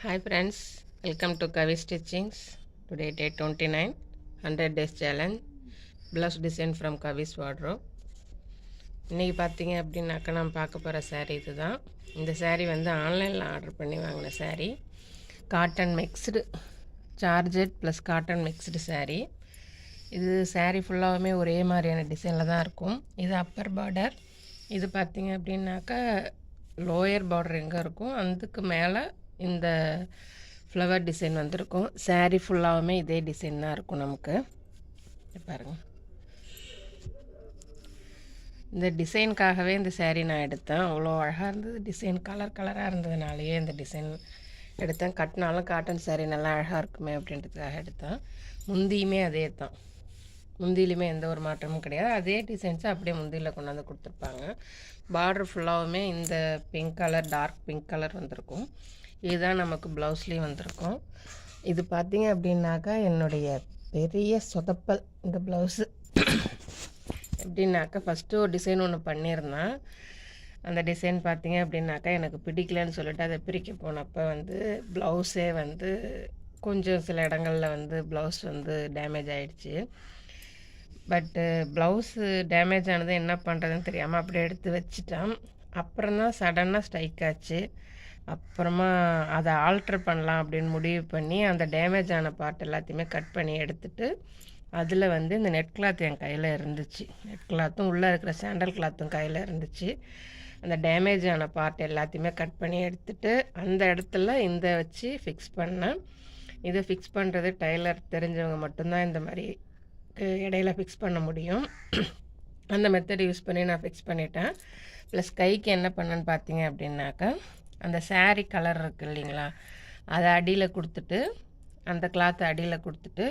Hi friends, welcome to Kavi Stitchings. Today day 29, 100 days challenge, blouse design from Kavi's wardrobe. இன்றைக்கி பார்த்தீங்க அப்படின்னாக்கா நம்ம பார்க்க போகிற saree இது தான். இந்த saree வந்து ஆன்லைனில் ஆர்டர் பண்ணி வாங்கின saree. Cotton mixed georgette plus cotton mixed saree. இது saree ஃபுல்லாகவுமே ஒரே மாதிரியான டிசைனில் தான் இருக்கும். இது அப்பர் பார்டர். இது பார்த்தீங்க அப்படின்னாக்கா லோயர் பார்டர் எங்கே இருக்கும் அதுக்கு மேலே இந்த ஃப்ளவர் டிசைன் வந்திருக்கும். saree ஃபுல்லாகவுமே இதே டிசைன் தான் இருக்கும் நமக்கு. பாருங்கள், இந்த டிசைனுக்காகவே இந்த saree நான் எடுத்தேன். அவ்வளோ அழகாக இருந்தது டிசைன், கலராக இருந்ததுனாலேயே இந்த டிசைன் எடுத்தேன். கட்டினாலும் காட்டன் saree நல்லா அழகாக இருக்குமே அப்படின்றதுக்காக எடுத்தேன். முந்தியுமே அதே தான், முந்தியிலுமே எந்த ஒரு மாற்றமும் கிடையாது. அதே டிசைன்ஸை அப்படியே முந்தியில் கொண்டாந்து கொடுத்துருப்பாங்க. பார்டர் ஃபுல்லாகவுமே இந்த pink colour, dark pink colour வந்திருக்கும். இதுதான் நமக்கு ப்ளவுஸ்லேயும் வந்திருக்கும். இது பார்த்திங்க அப்படின்னாக்கா என்னுடைய பெரிய சொதப்பல் இந்த ப்ளவுஸு. எப்படின்னாக்கா ஃபஸ்ட்டு ஒரு டிசைன் ஒன்று பண்ணியிருந்தேன். அந்த டிசைன் பார்த்திங்க அப்படின்னாக்கா எனக்கு பிடிக்கலன்னு சொல்லிட்டு அதை பிரிக்க போனப்போ வந்து ப்ளவுஸே வந்து கொஞ்சம் சில இடங்களில் வந்து ப்ளவுஸ் வந்து டேமேஜ் ஆகிடுச்சு. பட்டு ப்ளவுஸு டேமேஜ் ஆனது என்ன பண்ணுறதுன்னு தெரியாமல் அப்படியே எடுத்து வச்சுட்டேன். அப்புறம் தான் சடனாக ஸ்ட்ரைக் ஆச்சு. அப்புறமா அதை ஆல்ட்ரு பண்ணலாம் அப்படின்னு முடிவு பண்ணி அந்த டேமேஜ் ஆன பார்ட் எல்லாத்தையுமே கட் பண்ணி எடுத்துகிட்டு அதில் வந்து இந்த நெட் கிளாத் என் கையில் இருந்துச்சு. நெட் கிளாத்தும் உள்ளே இருக்கிற சாண்டல் கிளாத்தும் கையில் இருந்துச்சு. அந்த டேமேஜ் ஆன பார்ட் எல்லாத்தையுமே கட் பண்ணி எடுத்துகிட்டு அந்த இடத்துல இந்த வச்சு ஃபிக்ஸ் பண்ணேன். இதை ஃபிக்ஸ் பண்ணுறது டைலர் தெரிஞ்சவங்க மட்டும்தான் இந்த மாதிரி இடையில ஃபிக்ஸ் பண்ண முடியும். அந்த மெத்தட் யூஸ் பண்ணி நான் ஃபிக்ஸ் பண்ணிட்டேன். ப்ளஸ் கைக்கு என்ன பண்ணேன்னு பார்த்தீங்க அப்படின்னாக்கா அந்த saree கலர் இருக்குது இல்லைங்களா, அதை அடியில் கொடுத்துட்டு அந்த கிளாத்தை அடியில் கொடுத்துட்டு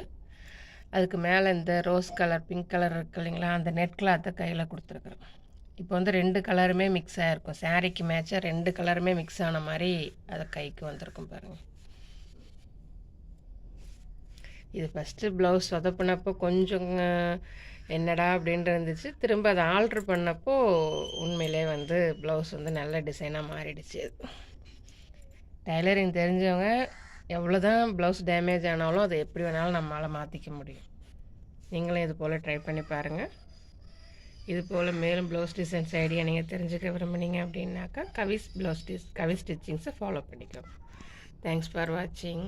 அதுக்கு மேலே இந்த ரோஸ் கலர், பிங்க் கலர் இருக்குது இல்லைங்களா, அந்த நெட் கிளாத்தை கையில் கொடுத்துருக்குறேன். இப்போ வந்து 2 கலருமே மிக்ஸ் ஆகிருக்கும். சாரீக்கு மேட்சாக 2 கலருமே மிக்ஸ் ஆன மாதிரி அதை கைக்கு வந்திருக்கும் பாருங்கள். இது ஃபஸ்ட்டு ப்ளவுஸ் சொதப்பினப்போ கொஞ்சம் என்னடா அப்படின்ட்டு இருந்துச்சு. திரும்ப அதை ஆல்ட்ரு பண்ணப்போ உண்மையிலே வந்து ப்ளவுஸ் வந்து நல்ல டிசைனாக மாறிடுச்சு. அது டைலரிங் தெரிஞ்சவங்க எவ்வளோ தான் ப்ளவுஸ் டேமேஜ் ஆனாலும் அதை எப்படி வேணாலும் நம்மளால் மாற்றிக்க முடியும். நீங்களும் இது போல் ட்ரை பண்ணி பாருங்கள். இது போல் மேலும் ப்ளவுஸ் டிசைன்ஸ் ஐடியா நீங்கள் தெரிஞ்சுக்க விரும்புனீங்க அப்படின்னாக்கா கவி ஸ்டிச்சிங்ஸை ஃபாலோ பண்ணிக்கோங்க. தேங்க்ஸ் ஃபார் வாட்சிங்.